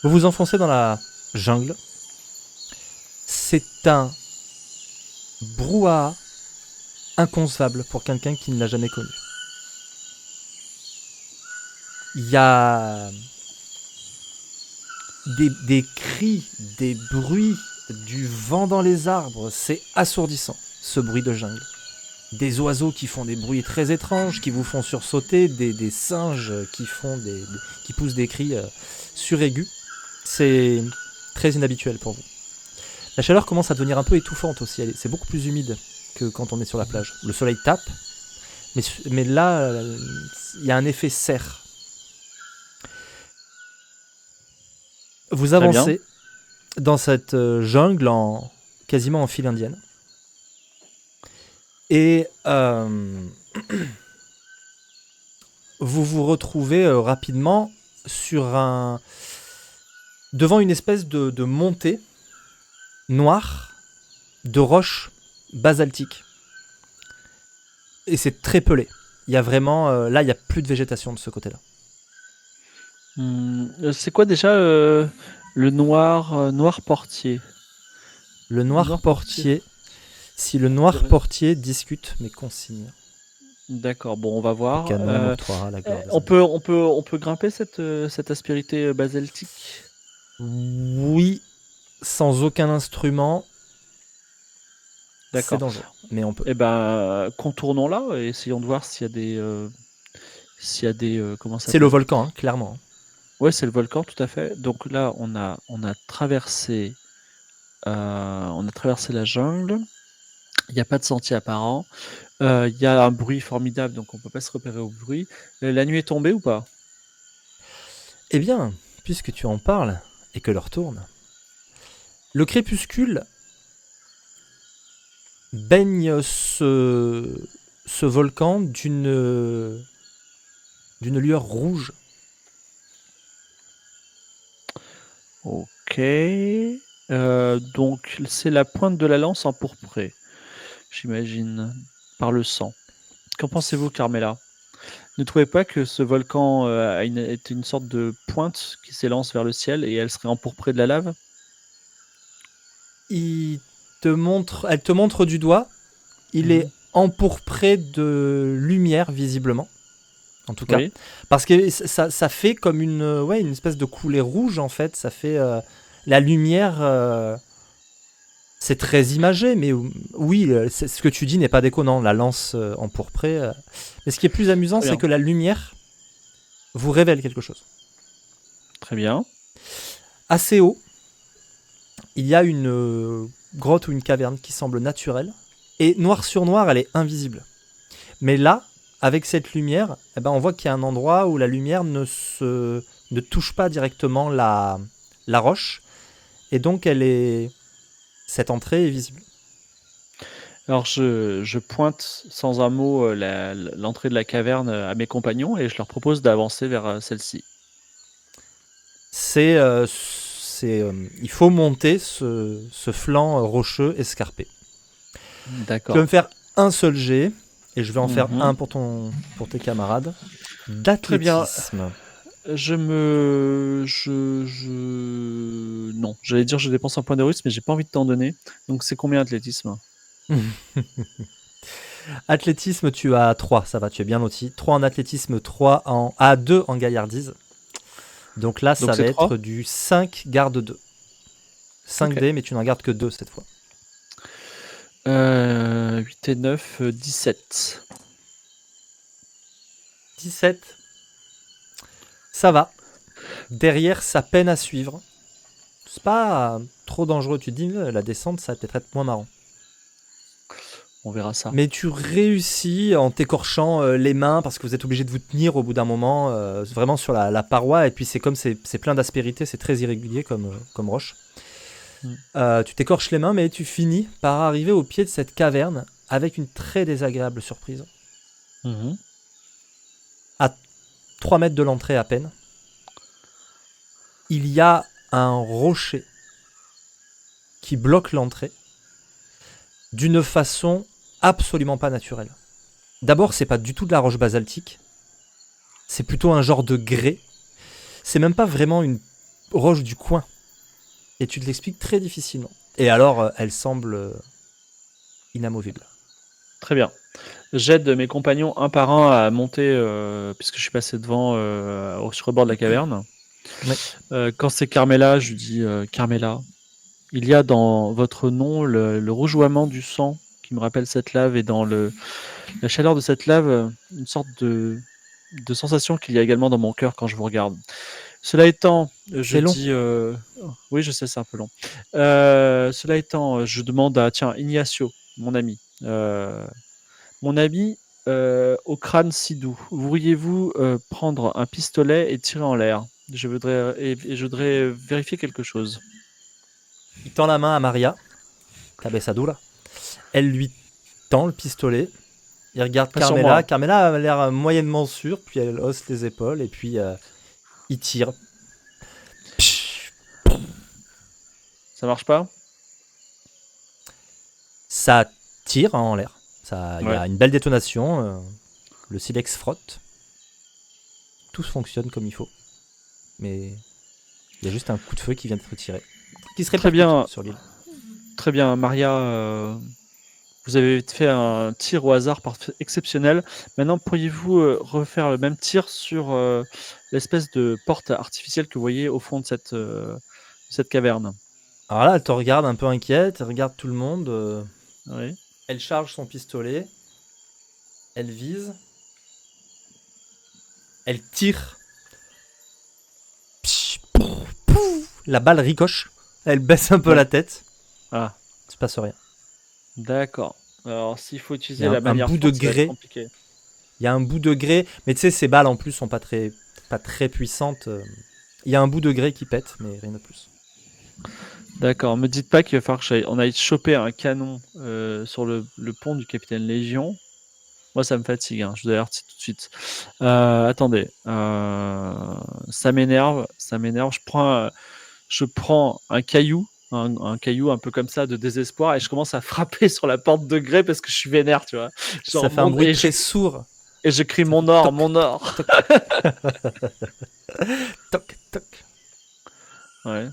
Vous vous enfoncez dans la jungle. C'est un brouhaha inconcevable pour quelqu'un qui ne l'a jamais connu. Il y a des cris, des bruits, du vent dans les arbres. C'est assourdissant, ce bruit de jungle. Des oiseaux qui font des bruits très étranges, qui vous font sursauter, des singes qui poussent des cris suraigus. C'est très inhabituel pour vous. La chaleur commence à devenir un peu étouffante aussi. C'est beaucoup plus humide que quand on est sur la plage. Le soleil tape, mais là, il y a un effet serre. Vous avancez dans cette jungle quasiment en file indienne. Et vous vous retrouvez rapidement devant une espèce de montée noire de roches basaltiques. Et c'est très pelé. Il y a vraiment... là, il n'y a plus de végétation de ce côté-là. C'est quoi déjà le noir portier? Le noir portier. Si le noir portier discute mes consignes. D'accord, bon, on va voir. Canon, octroiera la gloire des on peut grimper cette aspérité basaltique? Oui, sans aucun instrument. D'accord. C'est dangereux, mais on peut. Eh ben, contournons-la et essayons de voir s'il y a des comment ça C'est le s'appelle? volcan, hein, clairement. Ouais, c'est le volcan, tout à fait. Donc là, on a traversé la jungle. Il n'y a pas de sentier apparent. Il y a un bruit formidable, donc on peut pas se repérer au bruit. La nuit est tombée ou pas? Eh bien, puisque tu en parles et que l'heure tourne, le crépuscule baigne ce volcan d'une lueur rouge. Ok. Donc c'est la pointe de la lance empourprée, j'imagine, par le sang. Qu'en pensez-vous, Carmela? Ne trouvez pas que ce volcan est une sorte de pointe qui s'élance vers le ciel et elle serait empourprée de la lave? Elle te montre du doigt. Il est empourpré de lumière, visiblement. En tout cas. Oui. Parce que ça fait comme une espèce de coulée rouge, en fait. Ça fait... la lumière... c'est très imagé, mais oui, ce que tu dis n'est pas déconnant, la lance empourprée. Mais ce qui est plus amusant, c'est que la lumière vous révèle quelque chose. Très bien. Assez haut, il y a une grotte ou une caverne qui semble naturelle, et noir sur noir, elle est invisible. Mais là, avec cette lumière, eh ben, on voit qu'il y a un endroit où la lumière ne touche pas directement la roche, et donc cette entrée est visible. Alors je pointe sans un mot l'entrée de la caverne à mes compagnons et je leur propose d'avancer vers celle-ci. Il faut monter ce flanc rocheux escarpé. D'accord. Tu vas me faire un seul jet, et je vais en faire un pour tes camarades. D'athlétisme. Non, j'allais dire je dépense un point de russe, mais j'ai pas envie de t'en donner. Donc c'est combien athlétisme? Athlétisme, tu as 3, ça va, tu es bien loti. 3 en athlétisme, 2 en gaillardise. Donc là, ça va être du 5 garde 2. 5 dés, mais tu n'en gardes que 2 cette fois. 8 et 9, 17. 17. Ça va. Derrière, ça peine à suivre. C'est pas trop dangereux. Tu te dis, la descente, ça va peut-être être moins marrant. On verra ça. Mais tu réussis en t'écorchant les mains parce que vous êtes obligé de vous tenir au bout d'un moment, vraiment sur la paroi. Et puis c'est comme c'est plein d'aspérité, c'est très irrégulier comme roche. Tu t'écorches les mains, mais tu finis par arriver au pied de cette caverne avec une très désagréable surprise. À 3 mètres de l'entrée à peine, il y a un rocher qui bloque l'entrée d'une façon absolument pas naturelle. D'abord, c'est pas du tout de la roche basaltique, c'est plutôt un genre de grès. C'est même pas vraiment une roche du coin. Et tu te l'expliques très difficilement. Et alors, elle semble inamovible. Très bien. J'aide mes compagnons un par un à monter, puisque je suis passé devant sur le bord de la caverne. Oui. Quand c'est Carmela, je lui dis Carmela, il y a dans votre nom le rougeoiement du sang qui me rappelle cette lave, et dans la chaleur de cette lave, une sorte de sensation qu'il y a également dans mon cœur quand je vous regarde. Cela étant, je C'est long. dis oui, je sais, c'est un peu long. Cela étant, je demande à Ignacio, mon ami. Mon ami au crâne si doux, voudriez-vous prendre un pistolet et tirer en l'air? Je voudrais vérifier quelque chose. Il tend la main à Maria, Cabeçadura. Elle lui tend le pistolet. Il regarde Pas sur Carmela. moi. Carmela a l'air moyennement sûre, puis elle hausse les épaules, et puis il tire. Psh, Ça marche pas? Ça tire en l'air. Il y Ouais. a une belle détonation. Le silex frotte. Tout fonctionne comme il faut. Mais il y a juste un coup de feu qui vient d'être tiré. Qui se Très répercute bien. sur l'île. Très bien, Maria. Vous avez fait un tir au hasard exceptionnel. Maintenant, pourriez-vous refaire le même tir sur l'espèce de porte artificielle que vous voyez au fond de cette caverne? Alors là, elle te regarde un peu inquiète. Elle regarde tout le monde. Oui. Elle charge son pistolet. Elle vise. Elle tire. Psh, pouf, pouf. La balle ricoche. Elle baisse un peu Ouais. la tête. Ah, Il se passe rien. d'accord. Alors, s'il faut Il y utiliser a la un manière bout de forte, ça va être grès. compliqué. Il y a un bout de grès. Mais tu sais, ces balles en plus sont pas très puissantes. Il y a un bout de grès qui pète, mais rien de plus. D'accord. Me dites pas qu'il va falloir qu'on aille choper un canon sur le pont du capitaine Légion. Moi, ça me fatigue, hein, je vous avertis tout de suite. Attendez. Ça m'énerve. Je prends un caillou. Un caillou un peu comme ça de désespoir, et je commence à frapper sur la porte de grès parce que je suis vénère, tu vois. Ça fait un bruit très sourd. Et je crie Ça mon fait or, toc, mon or. Toc, toc. Ouais.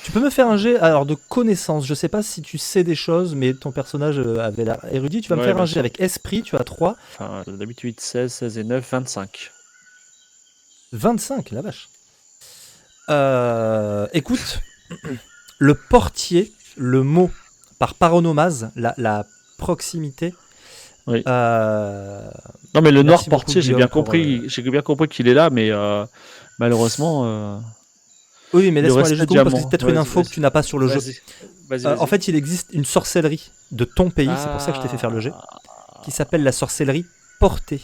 Tu peux me faire un jet alors de connaissance. Je sais pas si tu sais des choses, mais ton personnage avait l'air érudit. Tu vas me Ouais, faire bien un jet sûr. avec esprit. Tu as 3. Enfin, d'habitude 16, 16 et 9, 25. 25, la vache. Écoute, le portier, le mot par paronomase, la proximité. Oui. Non, mais le noir Merci beaucoup, portier, j'ai Guillaume, bien compris qu'il est là, mais malheureusement, Oui, mais il lui laisse-moi reste aller pas juste de secondes parce que diamant. c'est peut-être une Vas-y, info que tu n'as pas sur le jeu. vas-y. En fait, il existe une sorcellerie de ton pays, c'est pour ça que je t'ai fait faire le jet, qui s'appelle la sorcellerie portée.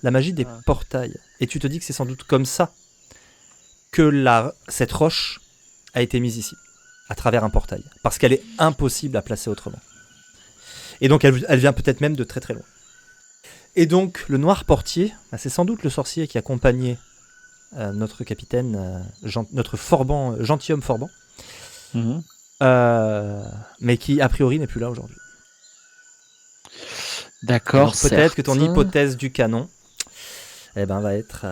La magie des portails. Et tu te dis que c'est sans doute comme ça que cette roche a été mise ici, à travers un portail. Parce qu'elle est impossible à placer autrement. Et donc elle vient peut-être même de très très loin. Et donc le noir portier, c'est sans doute le sorcier qui accompagnait notre capitaine, notre gentilhomme Forban, Mhm. mais qui a priori n'est plus là aujourd'hui. D'accord, donc peut-être que ton certes. hypothèse du canon va être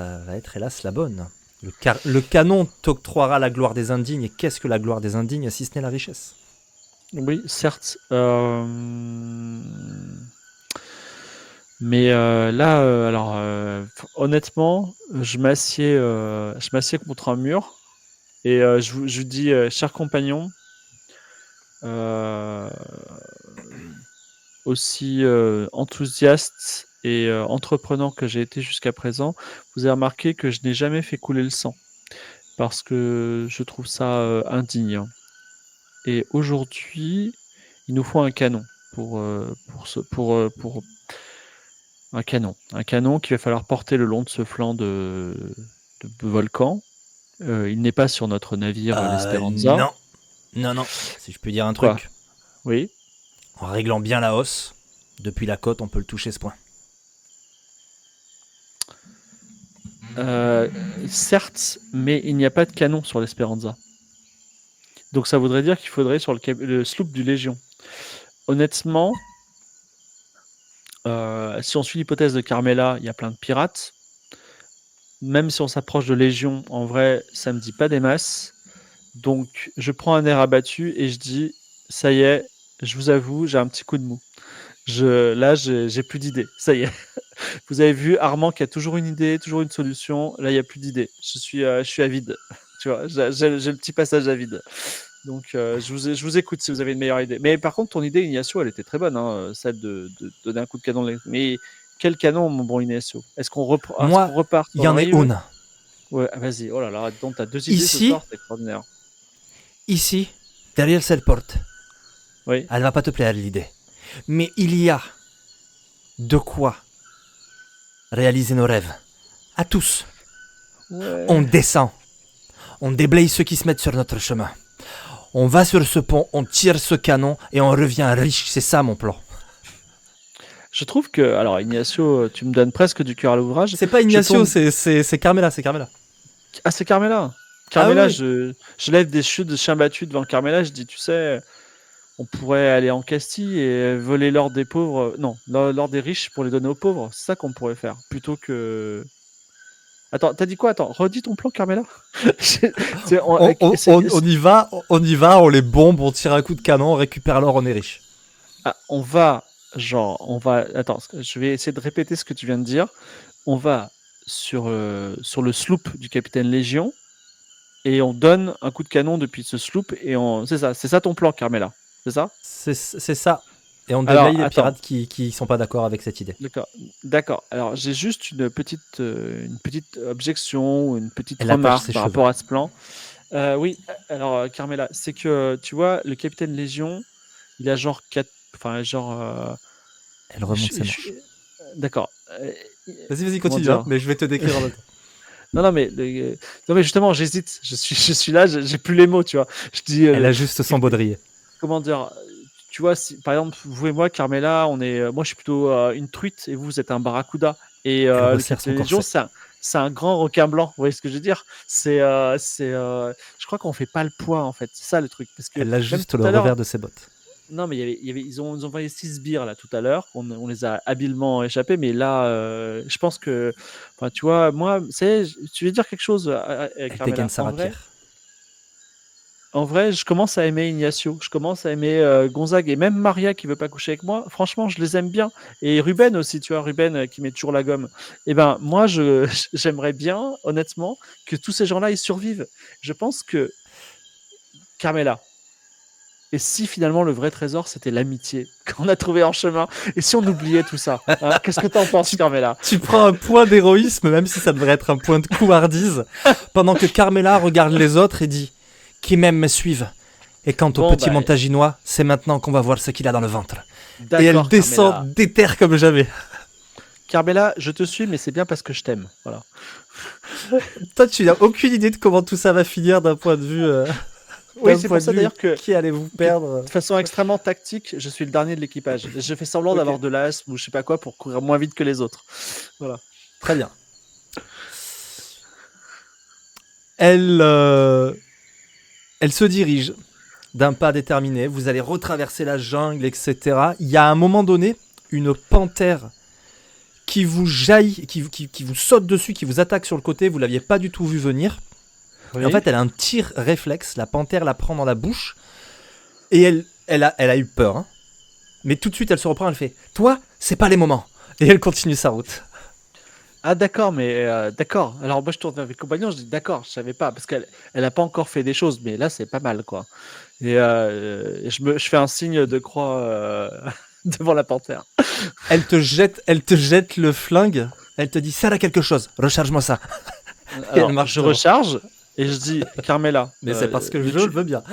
hélas la bonne. Le canon t'octroiera la gloire des indignes, et qu'est-ce que la gloire des indignes si ce n'est la richesse? Oui, certes. Mais là, alors, honnêtement, je m'assieds contre un mur, et je vous dis, cher compagnon, aussi enthousiaste et entreprenant que j'ai été jusqu'à présent, vous avez remarqué que je n'ai jamais fait couler le sang, parce que je trouve ça indigne. Et aujourd'hui, il nous faut un canon pour un canon qu'il va falloir porter le long de ce flanc de volcan. Il n'est pas sur notre navire l'Esperanza. Non. Si je peux dire un Quoi? truc, Oui. en réglant bien la hausse, depuis la côte, on peut le toucher ce point. Certes, mais il n'y a pas de canon sur l'Esperanza. Donc ça voudrait dire qu'il faudrait sur le sloop du Légion. Honnêtement, si on suit l'hypothèse de Carmela, il y a plein de pirates. même si on s'approche de Légion, en vrai, ça me dit pas des masses. Donc, je prends un air abattu et je dis, ça y est, je vous avoue, j'ai un petit coup de mou. Là, j'ai plus d'idées. Ça y est. Vous avez vu Armand qui a toujours une idée, toujours une solution. Là, il n'y a plus d'idées. Je suis à vide. Tu vois, j'ai le petit passage à vide. Donc, je vous écoute si vous avez une meilleure idée. Mais par contre, ton idée, Ignacio, elle était très bonne, hein, celle de donner un coup de canon. Mais quel canon, mon bon Ignacio? Est-ce qu'on Moi, repart il y en en a rive? une. Ouais, vas-y. Oh là là, donc t'as 2 idées ce Ici, soir, c'est extraordinaire. ici, derrière cette porte. Oui. Elle va pas te plaire l'idée. Mais il y a de quoi réaliser nos rêves. À tous. Ouais. On descend. On déblaye ceux qui se mettent sur notre chemin. On va sur ce pont, on tire ce canon et on revient riche. C'est ça mon plan. Je trouve que, alors Ignacio, tu me donnes presque du cœur à l'ouvrage. C'est pas Je Ignacio, tombe- c'est Carmela, c'est Carmela. Ah, c'est Carmela. Ah Carmela, oui. je lève des chutes de chien battu devant Carmela. Je dis, tu sais, on pourrait aller en Castille et voler l'or des pauvres. Non, l'or des riches pour les donner aux pauvres. C'est ça qu'on pourrait faire. Plutôt que. Attends, t'as dit quoi? Attends, redis ton plan, Carmela. C'est- On y va, on les bombe, on tire un coup de canon, on récupère l'or, on est riche. Ah, on va, on va. Attends, je vais essayer de répéter ce que tu viens de dire. On va sur le sloop du capitaine Légion et on donne un coup de canon depuis ce sloop et c'est ça ton plan, Carmela. C'est ça? C'est ça. Et on Alors, déblaye les attends. pirates qui sont pas d'accord avec cette idée. D'accord, d'accord. Alors, j'ai juste une petite objection ou une petite Elle attache remarque ses par cheveux. rapport à ce plan. Oui, alors, Carmela, c'est que, tu vois, le capitaine Légion, il a genre 4. Enfin, genre. Elle remonte ses manches. D'accord. Vas-y, Comment continue, hein, dire? mais je vais te décrire en même temps. Non, mais justement, j'hésite. Je suis là, j'ai plus les mots, tu vois. Je dis. Elle a juste son baudrier. Comment dire? Tu vois, si, par exemple, vous et moi, Carmela, moi, je suis plutôt une truite et vous êtes un barracuda. Et Elle le resserre son capitaine Légion, corset. c'est un grand requin blanc. Vous voyez ce que je veux dire? Je crois qu'on fait pas le poids, en fait. C'est ça le truc. Parce que Elle a même juste tout le à l'heure, revers de ses bottes. non, mais ils ont envoyé 6 sbires là tout à l'heure. On les a habilement échappés, mais là, je pense que, enfin, tu vois, moi, tu veux dire quelque chose, Elle dégaine Carmela. sa rapière. En vrai, je commence à aimer Ignacio, je commence à aimer Gonzague et même Maria qui veut pas coucher avec moi. Franchement, je les aime bien. Et Ruben aussi, tu vois, Ruben qui met toujours la gomme. Et ben, moi, j'aimerais bien, honnêtement, que tous ces gens-là ils survivent. Je pense que Carmela. Et si finalement le vrai trésor c'était l'amitié qu'on a trouvé en chemin, et si on oubliait tout ça, hein, qu'est-ce que t'en penses, Carmela? Tu prends un point d'héroïsme, même si ça devrait être un point de couardise, pendant que Carmela regarde les autres et dit « Qui même me suivent ?» Et quant au Bon, petit Montaginois, c'est maintenant qu'on va voir ce qu'il a dans le ventre. Et elle d'accord, descend Carmela. déterre comme jamais. Carmela, je te suis, mais c'est bien parce que je t'aime. Voilà. Toi, tu n'as aucune idée de comment tout ça va finir d'un point de vue... Oui, d'un c'est point pour de ça vue d'ailleurs que, qui allez-vous perdre. de façon extrêmement tactique, je suis le dernier de l'équipage. Je fais semblant Ok. d'avoir de l'asthme ou je sais pas quoi pour courir moins vite que les autres. Voilà. Très bien. Elle se dirige d'un pas déterminé. Vous allez retraverser la jungle, etc. Il y a à un moment donné une panthère qui vous jaillit, qui vous saute dessus, qui vous attaque sur le côté. Vous l'aviez pas du tout vu venir. Oui. Et en fait, elle a un tir réflexe. La panthère la prend dans la bouche et elle a eu peur. Hein. Mais tout de suite, elle se reprend. Elle fait « Toi, c'est pas les moments. » Et elle continue sa route. Ah d'accord, mais d'accord. Alors moi je tourne vers mes compagnons, je dis d'accord, je savais pas parce elle a pas encore fait des choses, mais là c'est pas mal quoi. Et je fais un signe de croix devant la panthère. Elle te jette le flingue. Elle te dit « Sert à quelque chose. Recharge-moi ça. » Alors marche je devant. recharge et je dis Carmela. Mais c'est parce que je le veux bien.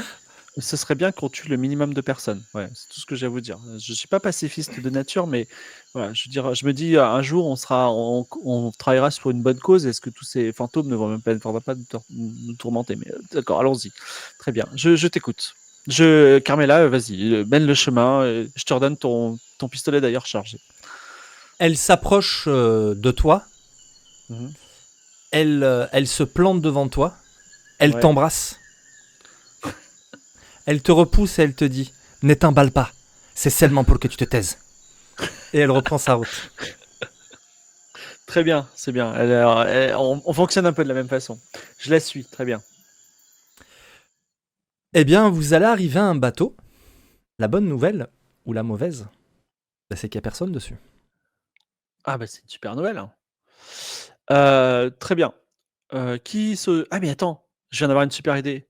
Ce serait bien qu'on tue le minimum de personnes. Ouais, c'est tout ce que j'ai à vous dire. Je suis pas pacifiste de nature, mais voilà, je me dis un jour on travaillera sur une bonne cause. Est-ce que tous ces fantômes ne vont même pas nous tourmenter? Mais d'accord, allons-y. Très bien. Je t'écoute. Carmela, vas-y, mène le chemin. Je te redonne ton pistolet d'ailleurs chargé. Elle s'approche de toi. Mhm. Elle se plante devant toi. Elle Ouais. t'embrasse. Elle te repousse et elle te dit « Ne t'emballe pas. C'est seulement pour que tu te taises. » Et elle reprend sa route. Très bien, c'est bien. On fonctionne un peu de la même façon. Je la suis, très bien. Eh bien, vous allez arriver à un bateau. La bonne nouvelle, ou la mauvaise, bah, c'est qu'il n'y a personne dessus. Ah bah c'est une super nouvelle, hein. Très bien. Ah mais attends, je viens d'avoir une super idée.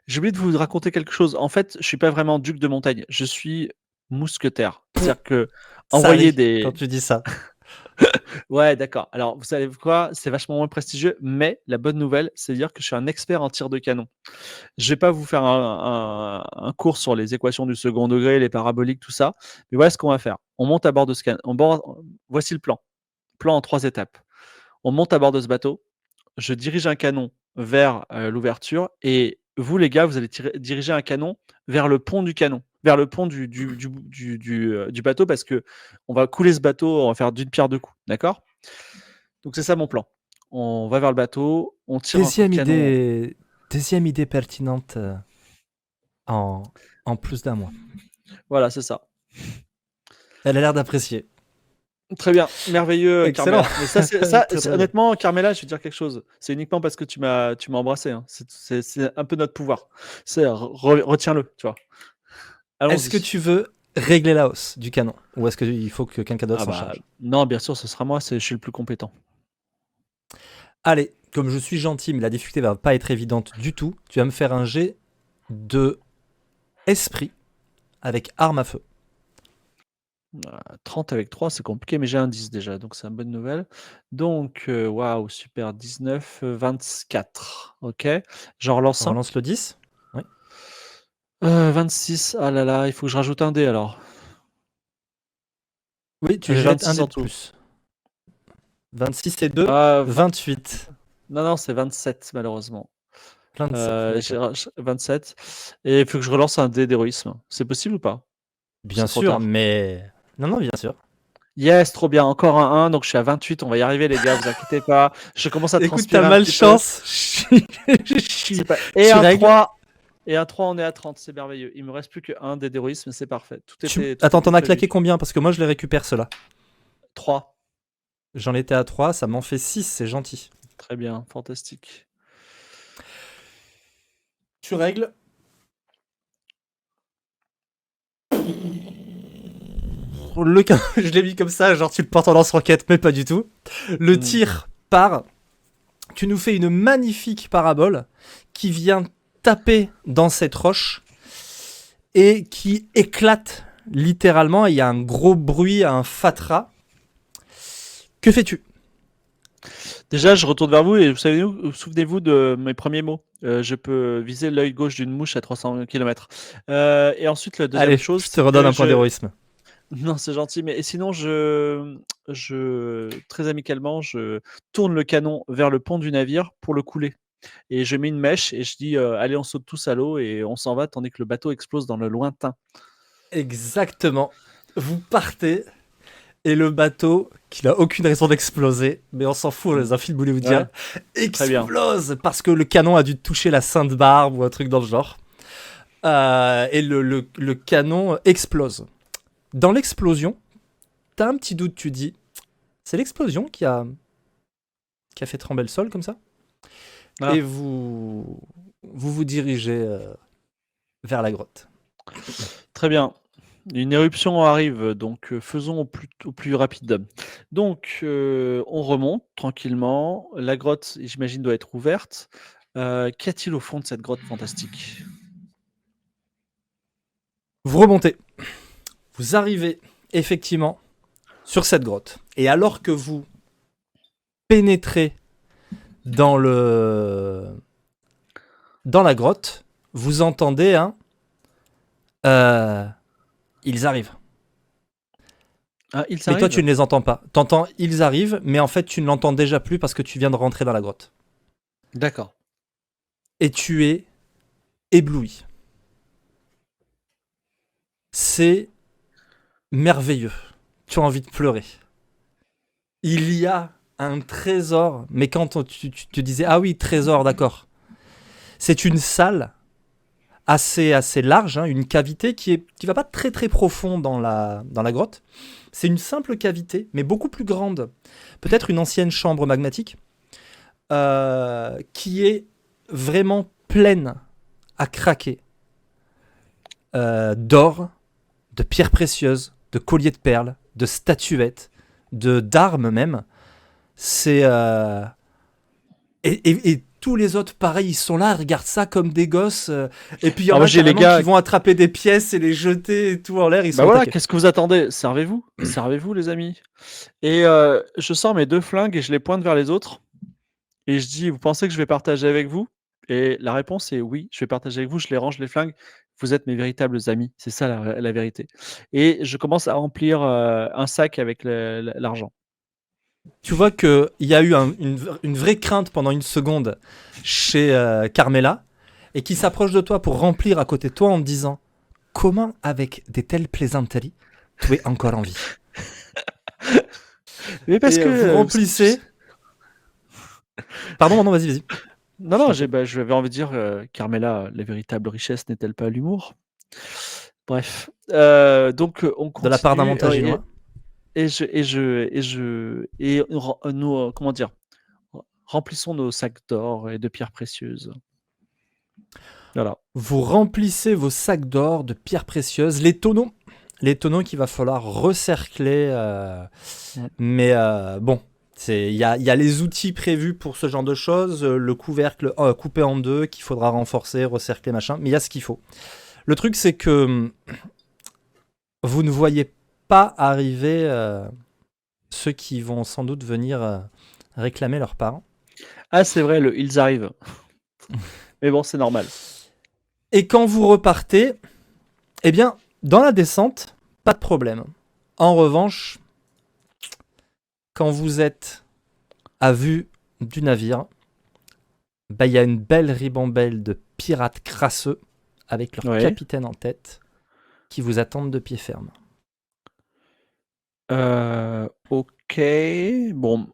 J'ai oublié de vous raconter quelque chose. En fait, je suis pas vraiment duc de montagne, je suis mousquetaire. C'est-à-dire que Ça envoyer rit quand des tu dis ça. ouais, d'accord. Alors, vous savez quoi? C'est vachement moins prestigieux, mais la bonne nouvelle, c'est de dire que je suis un expert en tir de canon. Je vais pas vous faire un cours sur les équations du second degré, les paraboliques, tout ça, mais voilà ce qu'on va faire. On monte à bord de ce can on bord Voici le plan. Plan en 3 étapes. On monte à bord de ce bateau, je dirige un canon vers, l'ouverture et vous les gars, vous allez diriger un canon vers le pont du canon, vers le pont du bateau parce que on va couler ce bateau, on va faire d'une pierre deux coups, d'accord? Donc c'est ça mon plan. On va vers le bateau, on tire un coup de Deuxième canon. idée, deuxième idée pertinente en, en plus d'un mois. Voilà, c'est ça. Elle a l'air d'apprécier. Très bien, merveilleux, Excellent. Carmela. Mais ça, Très très bien. honnêtement, Carmela, je vais te dire quelque chose. C'est uniquement parce que tu m'as embrassé, hein. C'est un peu notre pouvoir. Retiens-le, tu vois. Est-ce que Allons-y. tu veux régler la hausse du canon? Ou est-ce qu'il faut que quelqu'un d'autre Ah s'en bah charge? non, bien sûr, ce sera moi. Je suis le plus compétent. Allez, comme je suis gentil, mais la difficulté va pas être évidente du tout, tu vas me faire un jet de esprit avec arme à feu. 30 avec 3, c'est compliqué, mais j'ai un 10 déjà, donc c'est une bonne nouvelle. Donc, waouh, super, 19, 24. Ok. J'en relance On un. relance le 10. Oui. 26. Ah là là, il faut que je rajoute un dé alors. Oui, tu J'ai jettes un 26 dé en de tout. plus. 26 et 2, Ah, 28. non, non, c'est 27 malheureusement. 27, d'accord. 27 et il faut que je relance un dé d'héroïsme. C'est possible ou pas? Ou Bien c'est trop sûr, tard? mais... Non, non, bien sûr. Yes, trop bien, encore un 1, donc je suis à 28, on va y arriver les gars, vous inquiétez pas. Je commence à Écoute, t'as transpirer un petit peu. malchance. C'est pas et Tu un règles. 3 et un 3, on est à 30, c'est merveilleux. Il me reste plus qu'un dé d'héroïsme, c'est parfait. Tout Attends, était t'en as claqué prévu. combien? Parce que moi, je les récupère, ceux-là. 3, J'en étais à 3, ça m'en fait 6, c'est gentil. très bien, fantastique. Tu règles. Je l'ai mis comme ça, genre tu le portes en lance-roquette, mais pas du tout. Le Mmh. tir part. Tu nous fais une magnifique parabole qui vient taper dans cette roche et qui éclate littéralement. Il y a un gros bruit, un fatras. Que fais-tu? Déjà, je retourne vers vous et souvenez-vous de mes premiers mots. Je peux viser l'œil gauche d'une mouche à 300 km. Et ensuite, la deuxième Allez, chose, je te c'est redonne que un point d'héroïsme. non, c'est gentil, mais sinon, très amicalement, je tourne le canon vers le pont du navire pour le couler. Et je mets une mèche et je dis allez, on saute tous à l'eau et on s'en va tandis que le bateau explose dans le lointain. Exactement. Vous partez et le bateau, qui n'a aucune raison d'exploser, mais on s'en fout, Mm. les un film hollywoodien, Ouais, très bien. explose parce que le canon a dû toucher la Sainte Barbe ou un truc dans le genre. Et le canon explose. Dans l'explosion, t'as un petit doute, tu dis, c'est l'explosion qui a fait trembler le sol comme ça. Ah, Et vous dirigez vers la grotte. très bien. Une éruption arrive, donc faisons au plus rapide. Donc, on remonte tranquillement. La grotte, j'imagine, doit être ouverte. Qu'y a-t-il au fond de cette grotte fantastique? Vous remontez. Vous arrivez effectivement sur cette grotte. Et alors que vous pénétrez dans dans la grotte, vous entendez un ils arrivent. Ah, il Mais toi, tu s'arrive? ne les entends pas. T'entends ils arrivent, mais en fait, tu ne l'entends déjà plus parce que tu viens de rentrer dans la grotte. D'accord. Et tu es ébloui. C'est merveilleux. Tu as envie de pleurer. Il y a un trésor, mais quand tu te disais ah oui, trésor, d'accord. C'est une salle assez large, hein, une cavité qui va pas très très profond dans la grotte. C'est une simple cavité, mais beaucoup plus grande. Peut-être une ancienne chambre magmatique, qui est vraiment pleine à craquer d'or, de pierres précieuses, de colliers de perles, de statuettes, d'armes même. C'est et tous les autres, pareil, ils sont là, ils regardent ça comme des gosses. Et puis il y en a les gars qui vont attraper des pièces et les jeter et tout en l'air. Ils sont Bah voilà, attaqués. qu'est-ce que vous attendez? Servez-vous, servez-vous les amis. Et je sors mes 2 flingues et je les pointe vers les autres et je dis: «Vous pensez que je vais partager avec vous?» Et la réponse est: «Oui, je vais partager avec vous». Je les range les flingues. Vous êtes mes véritables amis, c'est ça la vérité. Et je commence à remplir, un sac avec l'argent. Tu vois qu'il y a eu une vraie crainte pendant une seconde chez Carmela et qui s'approche de toi pour remplir à côté de toi en te disant: comment, avec des telles plaisanteries, tu es encore en vie? Mais parce Et, que, vous remplissez. Pardon, vas-y, vas-y. Non, j'avais envie de dire, Carmela, la véritable richesse n'est-elle pas l'humour? Bref, donc on De la part d'un continue, Montaginois. nous, comment dire? Remplissons nos sacs d'or et de pierres précieuses. Voilà. Vous remplissez vos sacs d'or, de pierres précieuses, les tonneaux qu'il va falloir recercler. Ouais. Mais bon, il y a les outils prévus pour ce genre de choses, le couvercle coupé en deux qu'il faudra renforcer, recercler, machin. Mais il y a ce qu'il faut. Le truc, c'est que vous ne voyez pas arriver ceux qui vont sans doute venir réclamer leur part. Ah, c'est vrai, ils arrivent. Mais bon, c'est normal. Et quand vous repartez, eh bien, dans la descente, pas de problème. En revanche, quand vous êtes à vue du navire, bah, y a une belle ribambelle de pirates crasseux avec leur capitaine en tête qui vous attendent de pied ferme. Ok. Bon.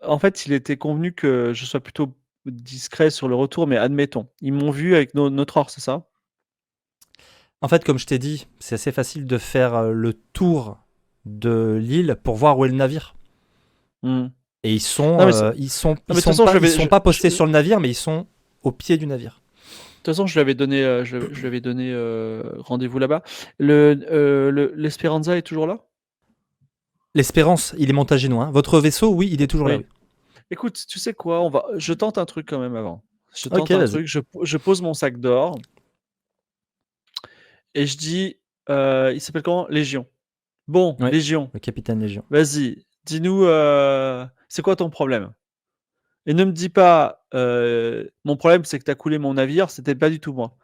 En fait, il était convenu que je sois plutôt discret sur le retour, mais admettons. Ils m'ont vu avec notre or, c'est ça? En fait, comme je t'ai dit, c'est assez facile de faire le tour de l'île pour voir où est le navire. Et ils sont pas postés sur le navire, mais ils sont au pied du navire. De toute façon, je lui avais donné rendez-vous là-bas. L'Esperanza est toujours là? L'Espérance, il est montaginois. Votre vaisseau, oui, il est toujours là. Oui. Écoute, tu sais quoi, je tente un truc quand même avant. Vas-y. Je pose mon sac d'or et je dis, il s'appelle comment? Légion. Bon, Ouais, Légion. le capitaine Légion. Vas-y, dis-nous, c'est quoi ton problème? Et ne me dis pas, mon problème c'est que tu as coulé mon navire, c'était pas du tout moi.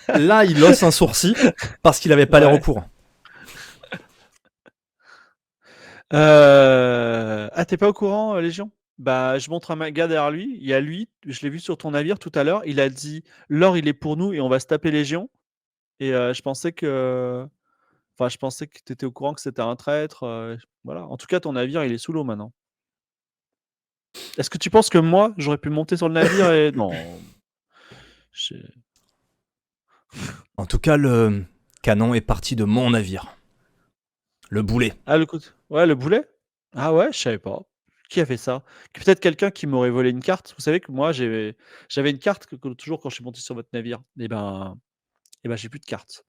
Là, il hausse un sourcil parce qu'il avait pas l'air au courant. Ah, t'es pas au courant, Légion? Bah, je montre un gars derrière lui. Il y a lui, je l'ai vu sur ton navire tout à l'heure. Il a dit l'or, il est pour nous et on va se taper Légion. Et je pensais que tu étais au courant que c'était un traître. Voilà. En tout cas, ton navire, il est sous l'eau maintenant. Est-ce que tu penses que moi, j'aurais pu monter sur le navire et. Non. En tout cas, le canon est parti de mon navire. Le boulet. Ah, le boulet? Ah ouais, je savais pas. Qui a fait ça? Peut-être quelqu'un qui m'aurait volé une carte. Vous savez que moi, j'avais une carte toujours quand je suis monté sur votre navire. Et ben, j'ai plus de carte.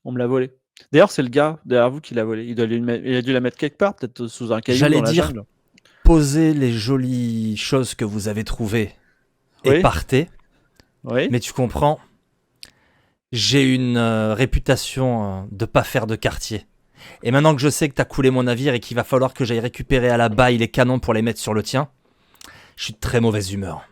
On me l'a volé. D'ailleurs, c'est le gars derrière vous qui l'a volé. Il a dû la mettre quelque part, peut-être sous un caillou dans la jungle. Posez les jolies choses que vous avez trouvées et partez. Oui. Mais tu comprends, j'ai une réputation de pas faire de quartier. Et maintenant que je sais que t'as coulé mon navire et qu'il va falloir que j'aille récupérer à la baille les canons pour les mettre sur le tien, je suis de très mauvaise humeur.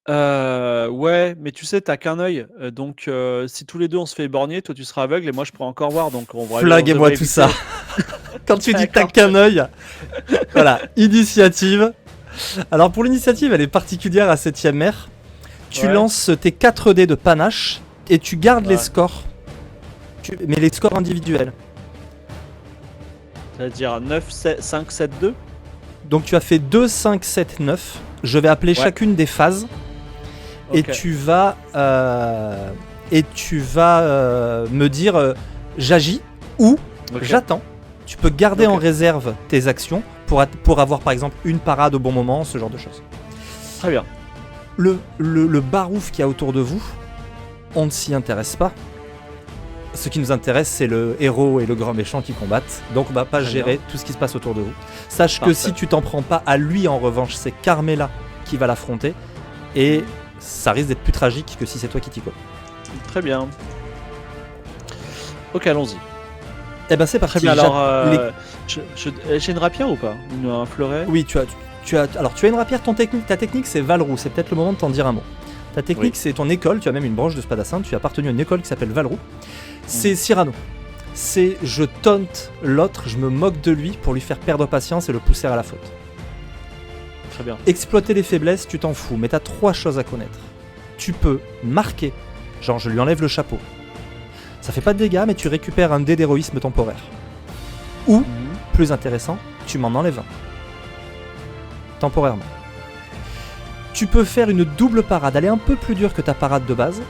Ouais, mais tu sais, t'as qu'un œil. Donc, si tous les deux on se fait éborgner, toi tu seras aveugle et moi je pourrais encore voir. Donc, flaguez-moi tout ça. Quand tu dis que t'as qu'un œil, voilà, initiative. Alors, pour l'initiative, elle est particulière à 7ème mer. Tu lances tes 4 dés de panache et tu gardes les scores. Mais les scores individuels. C'est-à-dire 9, 5, 7, 2. Donc tu as fait 2, 5, 7, 9. Je vais appeler chacune des phases. Et Ok. tu vas, me dire j'agis ou Ok. j'attends. Tu peux garder Ok. en réserve tes actions pour avoir par exemple une parade au bon moment, ce genre de choses. Très bien. Le barouf qu'il y a autour de vous, on ne s'y intéresse pas. Ce qui nous intéresse, c'est le héros et le grand méchant qui combattent. Donc on va pas Très gérer bien. tout ce qui se passe autour de vous. Sache que Parfait. si tu t'en prends pas à lui, en revanche, c'est Carmela qui va l'affronter. Et ça risque d'être plus tragique que si c'est toi qui t'y colle. Très bien. Ok, allons-y. Eh ben c'est parti. Très bien. Alors, les- j'ai une rapière ou pas? Un fleuret? Oui, tu as une rapière. Ta technique, c'est Valroux. C'est peut-être le moment de t'en dire un mot. Ta technique, Oui. c'est ton école. Tu as même une branche de spadassin. Tu as appartenu à une école qui s'appelle Valroux. C'est Cyrano. C'est je taunte l'autre, je me moque de lui pour lui faire perdre patience et le pousser à la faute. Très bien. Exploiter les faiblesses, tu t'en fous, mais t'as 3 choses à connaître. Tu peux marquer, genre je lui enlève le chapeau. Ça fait pas de dégâts, mais tu récupères un dé d'héroïsme temporaire. Ou, plus intéressant, tu m'en enlèves un. Temporairement. Tu peux faire une double parade, elle est un peu plus dure que ta parade de base,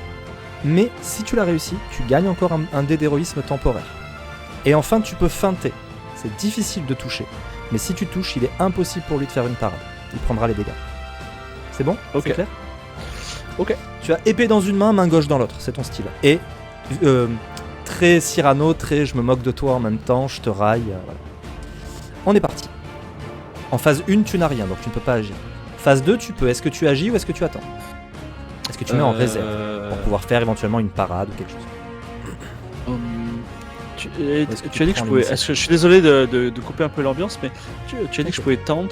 mais si tu l'as réussi, tu gagnes encore un dé d'héroïsme temporaire. Et enfin, tu peux feinter. C'est difficile de toucher, mais si tu touches, il est impossible pour lui de faire une parade. Il prendra les dégâts. C'est bon? Ok. C'est clair? Ok. Tu as épée dans une main gauche dans l'autre, c'est ton style. Et très Cyrano, très je me moque de toi en même temps, je te raille. Voilà. On est parti. En phase 1, tu n'as rien, donc tu ne peux pas agir. Phase 2, tu peux. Est-ce que tu agis ou est-ce que tu attends? Est-ce que tu mets en réserve pour pouvoir faire éventuellement une parade ou quelque chose? Tu Est-ce que tu as dit que je prends pouvais. l'initiative? Est-ce que je suis désolé de couper un peu l'ambiance, mais tu as dit que je pouvais taunt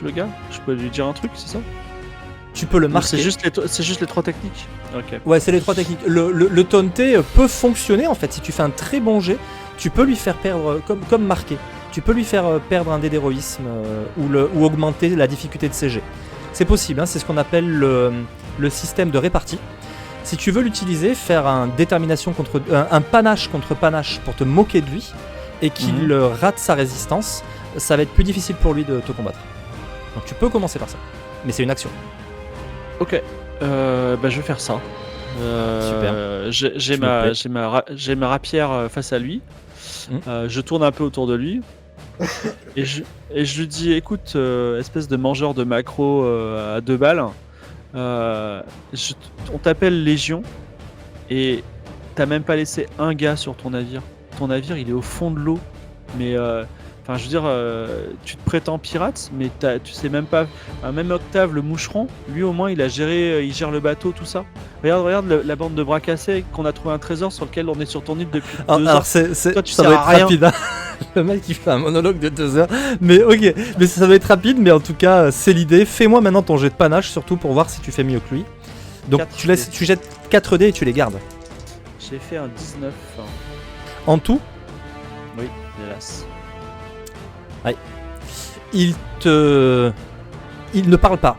le gars? Je peux lui dire un truc, c'est ça? Tu peux le Ou marquer. c'est juste les 3 techniques. Ok. Ouais, c'est les 3 techniques. Le taunter peut fonctionner en fait. Si tu fais un très bon jet, tu peux lui faire perdre, comme marqué, tu peux lui faire perdre un dé d'héroïsme ou augmenter la difficulté de ses jets. C'est possible, hein, c'est ce qu'on appelle le système de répartie. Si tu veux l'utiliser, faire un panache contre panache pour te moquer de lui et qu'il rate sa résistance, ça va être plus difficile pour lui de te combattre. Donc tu peux commencer par ça, mais c'est une action. Ok. Je vais faire ça. Super. J'ai ma rapière face à lui. Je tourne un peu autour de lui. et je lui dis, écoute, espèce de mangeur de maquereau à 2 balles, on t'appelle Légion et t'as même pas laissé un gars sur ton navire. Ton navire, il est au fond de l'eau. Mais enfin, je veux dire, tu te prétends pirate, mais tu sais même pas. Même Octave, le moucheron, lui au moins, il gère le bateau, tout ça. Regarde la bande de bras cassés qu'on a trouvé un trésor sur lequel on est sur ton île depuis 2 heures. Alors Toi, tu ça sers doit à être rien. rapide. Hein. Le mec il fait un monologue de 2 heures. Mais ok, mais ça doit être rapide, mais en tout cas c'est l'idée. Fais-moi maintenant ton jet de panache, surtout pour voir si tu fais mieux que lui. Donc 4 tu jettes 4 dés et tu les gardes. J'ai fait un 19. En tout, Oui, hélas. il ne parle pas.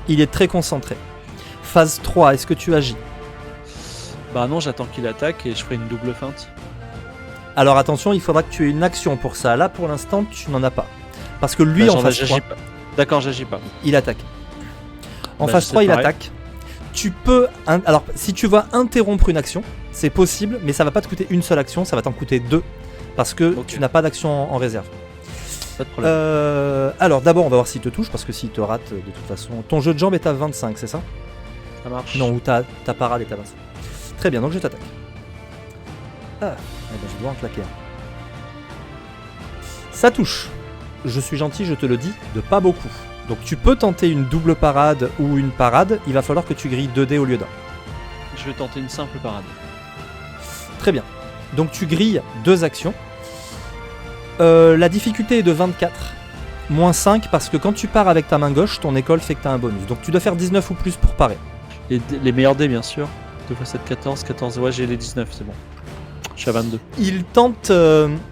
Il est très concentré. Phase 3, est-ce que tu agis? Bah non, j'attends qu'il attaque et je ferai une double feinte. Alors attention, il faudra que tu aies une action pour ça. Là pour l'instant, tu n'en as pas. Parce que lui en phase 3, j'agis pas. D'accord, j'agis pas. il attaque. En Bah, phase c'est 3, il pareil. attaque. Tu peux. Alors, si tu vas interrompre une action, c'est possible, mais ça va pas te coûter une seule action, ça va t'en coûter 2. Parce que Ok. tu n'as pas d'action en réserve. Pas de problème. Alors, d'abord, on va voir s'il te touche, parce que s'il te rate, de toute façon. Ton jeu de jambes est à 25, c'est ça? Ça marche. Non, ou ta parade est à 25. Très bien, donc je t'attaque. Ah, eh ben, je dois en claquer un. Ça touche. Je suis gentil, je te le dis, de pas beaucoup. Donc tu peux tenter une double parade ou une parade, il va falloir que tu grilles 2 dés au lieu d'un. Je vais tenter une simple parade. Très bien. Donc tu grilles 2 actions. La difficulté est de 24. Moins 5 parce que quand tu pars avec ta main gauche, ton école fait que tu as un bonus. Donc tu dois faire 19 ou plus pour parer. Les meilleurs dés, bien sûr. 2 x 7, 14. 14, ouais, j'ai les 19, c'est bon. Je suis à 22. Il tente,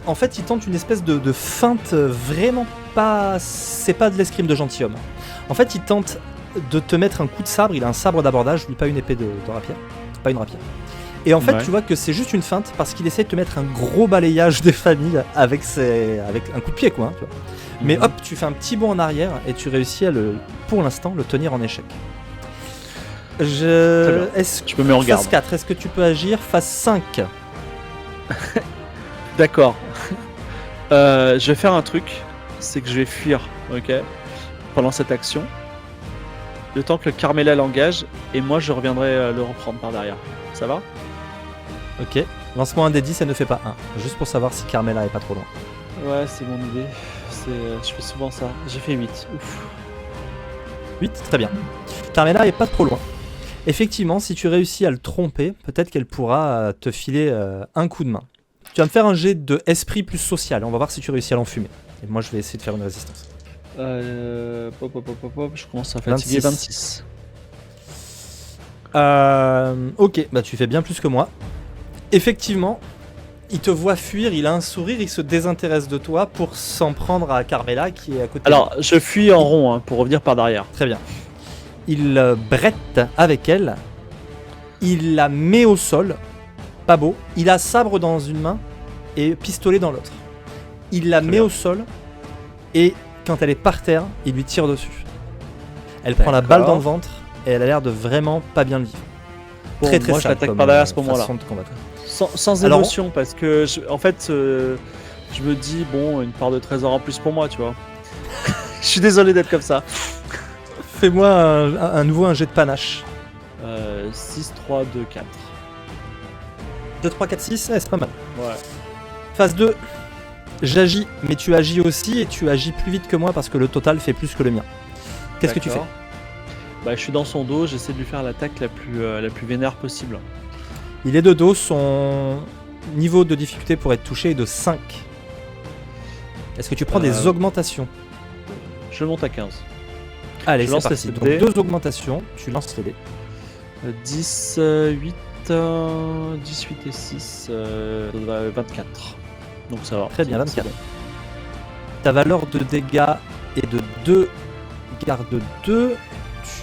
en fait, il tente une espèce de feinte vraiment pas. C'est pas de l'escrime de gentilhomme. En fait, il tente de te mettre un coup de sabre. Il a un sabre d'abordage, je dis pas une épée de rapière, pas une rapière. Et en fait, Ouais. tu vois que c'est juste une feinte parce qu'il essaie de te mettre un gros balayage des familles avec un coup de pied, quoi. Hein, tu vois. Mais hop, tu fais un petit bond en arrière et tu réussis à pour l'instant, le tenir en échec. Très bien. Je me mets en garde. Phase 4, est-ce que tu peux agir? Phase 5. D'accord. Je vais faire un truc, c'est que je vais fuir, ok, pendant cette action. Le temps que le Carmela l'engage, et moi je reviendrai le reprendre par derrière. Ça va? Ok. Lance-moi un des 10 et ne fais pas 1. Juste pour savoir si Carmela est pas trop loin. Ouais, c'est mon idée. Je fais souvent ça. J'ai fait 8. Ouf. 8, très bien. Carmela est pas trop loin. Effectivement, si tu réussis à le tromper, peut-être qu'elle pourra te filer un coup de main. Tu vas me faire un jet de esprit plus social. On va voir si tu réussis à l'enfumer. Et moi, je vais essayer de faire une résistance. Je commence à fatiguer. 26. Ok, bah tu fais bien plus que moi. Effectivement, il te voit fuir, il a un sourire, il se désintéresse de toi pour s'en prendre à Carmela qui est à côté. Alors, je fuis en rond hein, pour revenir par derrière. Très bien. Il brette avec elle, il la met au sol, pas beau. Il a sabre dans une main et pistolet dans l'autre. Il la met au sol et quand elle est par terre, il lui tire dessus. Elle prend la balle dans le ventre et elle a l'air de vraiment pas bien le vivre. Bon, très moi, je sale l'attaque comme par derrière à ce moment-là. façon de combattre. Sans Alors, émotion, parce que en fait, je me dis, bon, une part de trésor en plus pour moi, tu vois. Je suis désolé d'être comme ça. Fais-moi un nouveau jet de panache. 6, 3, 2, 4. 2, 3, 4, 6, c'est pas mal. Ouais. Phase 2, j'agis, mais tu agis aussi et tu agis plus vite que moi parce que le total fait plus que le mien. Qu'est-ce que tu fais? Bah, je suis dans son dos, j'essaie de lui faire l'attaque la plus vénère possible. Il est de dos, son niveau de difficulté pour être touché est de 5. Est-ce que tu prends des augmentations? Je monte à 15. Allez, je c'est lance parti. les Donc dés. 2 augmentations, tu lances les dés. 10, 8, 18 et 6, 24. Donc ça va. Très bien, c'est 24. bon. Ta valeur de dégâts est de 2, garde 2.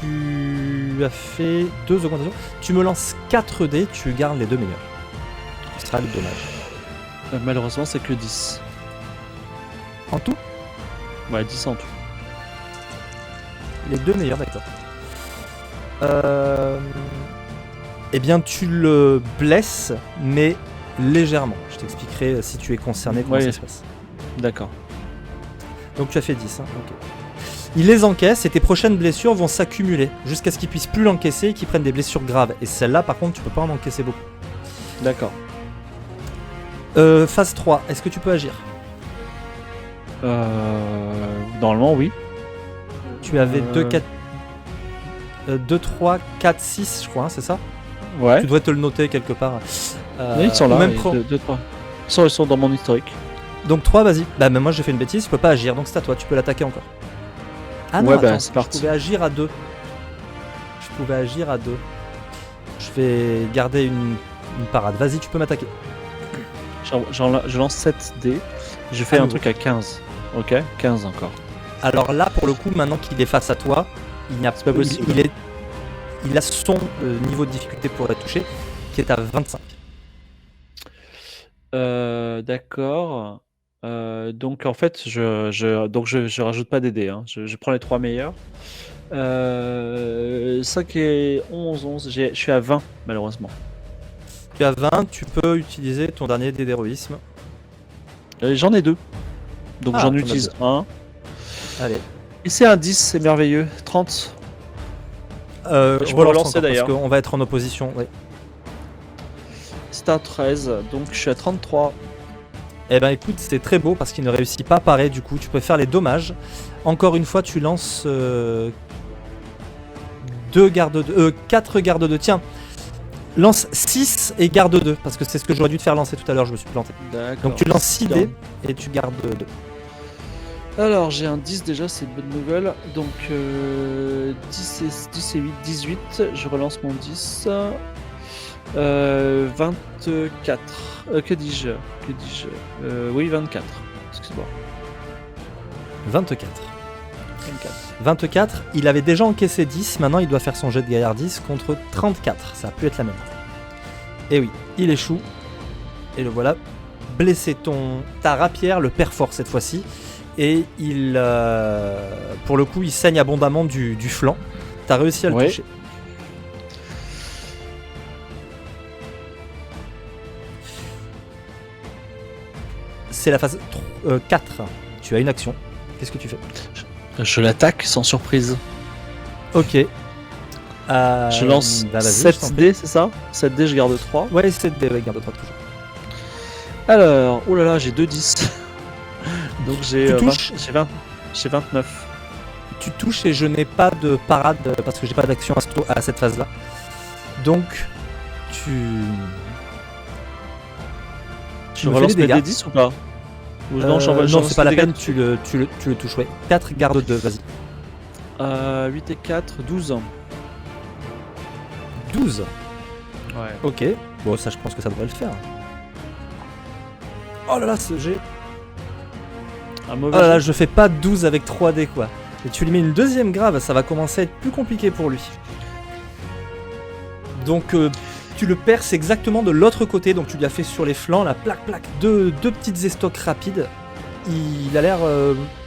Tu as fait 2 augmentations. Tu me lances 4 dés, tu gardes les 2 meilleurs. Ce sera le dommage. Malheureusement, c'est que 10. En tout? Ouais, 10 en tout. Les 2 meilleurs, d'accord. Eh bien, tu le blesses, mais légèrement. Je t'expliquerai si tu es concerné comment ça se passe. D'accord. Donc tu as fait 10. Hein, ok. Il les encaisse et tes prochaines blessures vont s'accumuler jusqu'à ce qu'ils puissent plus l'encaisser et qu'ils prennent des blessures graves. Et celle-là, par contre, tu peux pas en encaisser beaucoup. D'accord. Phase 3, est-ce que tu peux agir? Normalement, oui. Tu avais 2, 3, 4, 6, je crois, hein, c'est ça? Ouais. Tu devrais te le noter quelque part. Oui, ils sont là, même 2, 3. Ils sont dans mon historique. Donc 3, vas-y. Bah, mais moi j'ai fait une bêtise, je peux pas agir, donc c'est à toi, tu peux l'attaquer encore. Ah non, ouais, attends, c'est parti. je pouvais agir à 2. Je vais garder une parade. Vas-y, tu peux m'attaquer. Je lance 7 dés. Je fais un truc à 15. Ok, 15 encore. Alors là, pour le coup, maintenant qu'il est face à toi, il n'y a C'est pas possible. Il a son niveau de difficulté pour être touché, qui est à 25. D'accord. Donc en fait, je rajoute pas des dés. Hein. Je prends les 3 meilleurs. 5 et 11. Je suis à 20 malheureusement. Tu as 20, tu peux utiliser ton dernier dé d'héroïsme. J'en ai 2. Donc j'en t'en as utilise 2. un. Allez. Et c'est un 10, c'est merveilleux. 30. Je peux relancer d'ailleurs. Parce qu'on va être en opposition. Oui. C'est un 13, donc je suis à 33. Eh ben écoute, c'est très beau parce qu'il ne réussit pas pareil, du coup tu peux faire les dommages. Encore une fois, tu lances 4 garde 2. Tiens, lance 6 et garde 2 parce que c'est ce que j'aurais dû te faire lancer tout à l'heure, je me suis planté. D'accord. Donc tu lances 6 dés et tu gardes 2. Alors j'ai un 10 déjà, c'est une bonne nouvelle. Donc 10 et 8, 18. Je relance mon 10. 24. Que dis-je Oui, 24. Excuse-moi. 24. 24, il avait déjà encaissé 10, maintenant il doit faire son jet de gaillardise contre 34, ça a pu être la même. Et oui, il échoue, et le voilà, blessé. Ta rapière le perfore cette fois-ci, et pour le coup il saigne abondamment du flanc, t'as réussi à le toucher. c'est la phase 4. Tu as une action. Qu'est-ce que tu fais? Je l'attaque sans surprise. Ok. Je lance bah, vas-y, 7 dés, c'est ça? 7 dés, je garde 3. Ouais, 7 dés, ouais, garde 3 toujours. Alors, oh là là, j'ai 2 10. Donc j'ai Tu touches. j'ai 29. Tu touches et je n'ai pas de parade parce que j'ai pas d'action à cette phase-là. Donc, tu Je me fais relance les mes dégâts. D10 ou pas? Ou Non, j'enlève c'est pas les la dégâts peine, tu le touches, ouais. 4, garde 2, vas-y. 8 et 4, 12. 12. Ouais. Ok. Bon, ça, je pense que ça devrait le faire. Oh là là, ce jet. Un Oh mauvais là là, jet. je fais pas 12 avec 3D, quoi. Et tu lui mets une deuxième grave, ça va commencer à être plus compliqué pour lui. Donc, tu le perces exactement de l'autre côté, donc tu lui as fait sur les flancs, la plaque, deux petites estocs rapides. Il a l'air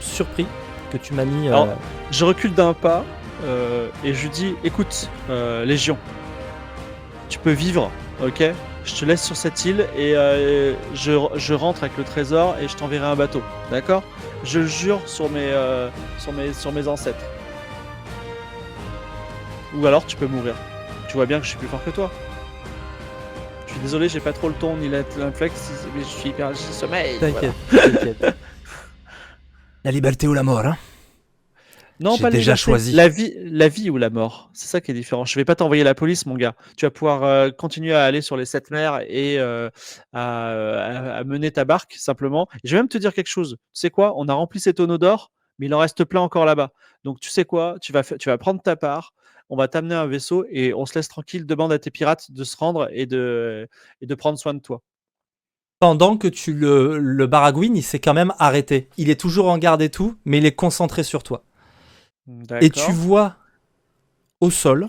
surpris que tu m'as mis... Alors, je recule d'un pas et je lui dis, écoute, Légion, tu peux vivre, ok? Je te laisse sur cette île et je rentre avec le trésor et je t'enverrai un bateau, d'accord? Je le jure sur mes ancêtres. Ou alors tu peux mourir. Tu vois bien que je suis plus fort que toi. Je suis désolé, j'ai pas trop le ton ni l'inflexe, mais je suis hyper... J'ai sommeil. T'inquiète, t'inquiète. La liberté ou la mort, hein? Non, J'ai pas déjà liberté. choisi. La vie ou la mort. C'est ça qui est différent. Je vais pas t'envoyer la police, mon gars. Tu vas pouvoir continuer à aller sur les 7 mers et à mener ta barque, simplement. Et je vais même te dire quelque chose. Tu sais quoi? On a rempli ces tonneaux d'or, mais il en reste plein encore là-bas. Donc, tu sais quoi? Tu vas prendre ta part. On va t'amener un vaisseau et on se laisse tranquille. Demande à tes pirates de se rendre et de prendre soin de toi. Pendant que tu le baragouines, il s'est quand même arrêté. Il est toujours en garde et tout, mais il est concentré sur toi. Et tu D'accord. vois au sol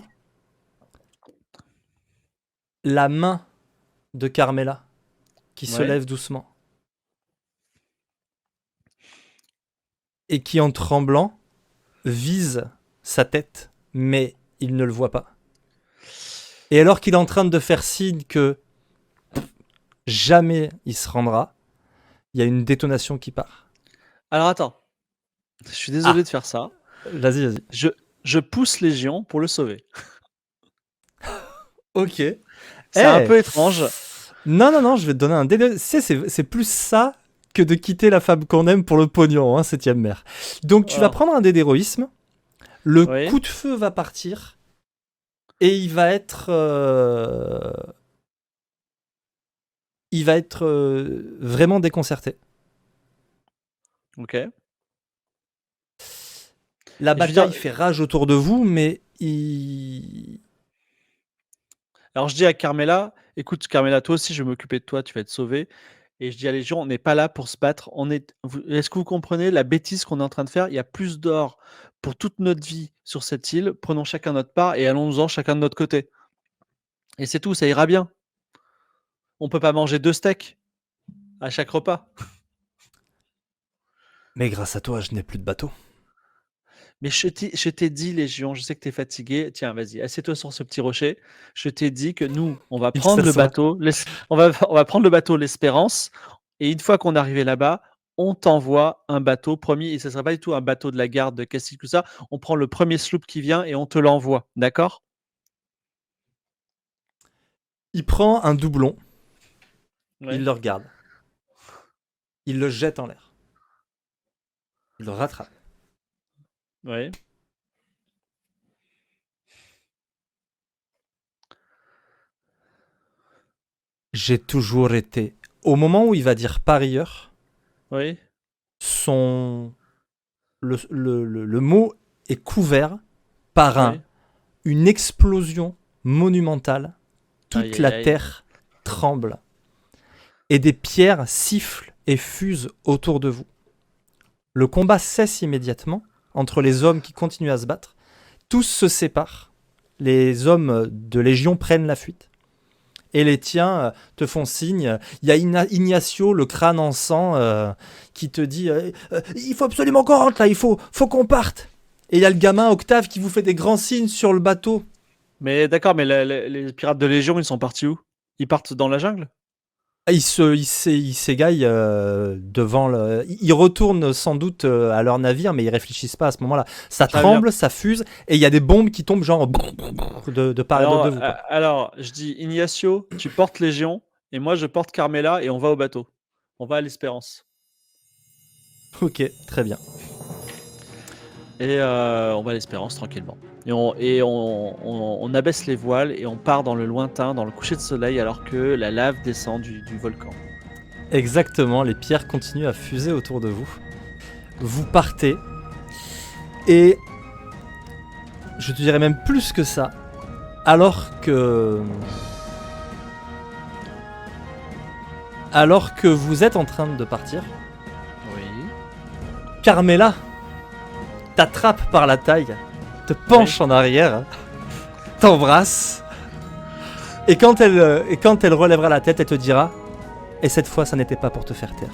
la main de Carmela qui se Ouais. lève doucement. Et qui, en tremblant, vise sa tête, mais il ne le voit pas. Et alors qu'il est en train de faire signe que jamais il se rendra, il y a une détonation qui part. Alors attends. Je suis désolé de faire ça. Vas-y. Je pousse Légion pour le sauver. Ok. C'est un peu étrange. Non, je vais te donner un délai. C'est plus ça que de quitter la femme qu'on aime pour le pognon, hein, 7ème mère. Donc tu vas prendre un dé d'héroïsme, le coup de feu va partir, et il va être vraiment déconcerté. Ok. La bataille fait rage autour de vous, mais Alors je dis à Carmela, écoute Carmela, toi aussi je vais m'occuper de toi, tu vas être sauvée. Et je dis à Légion, on n'est pas là pour se battre. Est-ce que vous comprenez la bêtise qu'on est en train de faire? Il y a plus d'or pour toute notre vie sur cette île. Prenons chacun notre part et allons-en chacun de notre côté. Et c'est tout, ça ira bien. On peut pas manger 2 steaks à chaque repas. Mais grâce à toi, je n'ai plus de bateau. Mais je t'ai dit, Légion, je sais que tu es fatigué. Tiens, vas-y, assieds-toi sur ce petit rocher. Je t'ai dit que nous, on va prendre le bateau. On va prendre le bateau L'Espérance. Et une fois qu'on est arrivé là-bas, on t'envoie un bateau, promis. Et ce ne sera pas du tout un bateau de la garde de Castille, tout ça. On prend le premier sloop qui vient et on te l'envoie. D'accord? Il prend un doublon. Ouais. Il le regarde. Il le jette en l'air. Il le rattrape. Ouais. J'ai toujours été. Au moment où il va dire parieur, Oui. le mot est couvert par une explosion monumentale. Toute la terre tremble. Et des pierres sifflent et fusent autour de vous. Le combat cesse immédiatement entre les hommes qui continuent à se battre. Tous se séparent. Les hommes de Légion prennent la fuite. Et les tiens te font signe. Il y a Ignacio, le crâne en sang, qui te dit il faut absolument qu'on rentre là, il faut qu'on parte. Et il y a le gamin Octave qui vous fait des grands signes sur le bateau. Mais d'accord, mais les pirates de Légion, ils sont partis où? Ils partent dans la jungle? Il s'égaille devant le. Il retourne sans doute à leur navire, mais ils réfléchissent pas à ce moment-là. Ça Très tremble, ça fuse, et il y a des bombes qui tombent genre de part et d'autre de vous. Quoi. Alors, je dis Ignacio, tu portes Légion, et moi je porte Carmela, et on va au bateau. On va à l'Espérance. Ok, très bien. Et on va à l'Espérance tranquillement. On abaisse les voiles et on part dans le lointain, dans le coucher de soleil, alors que la lave descend du volcan. Exactement, les pierres continuent à fuser autour de vous. Vous partez, et je te dirais même plus que ça, alors que vous êtes en train de partir, Oui. Carmela t'attrape par la taille, te penche en arrière, t'embrasse, et quand elle relèvera la tête, elle te dira « Et cette fois, ça n'était pas pour te faire taire. »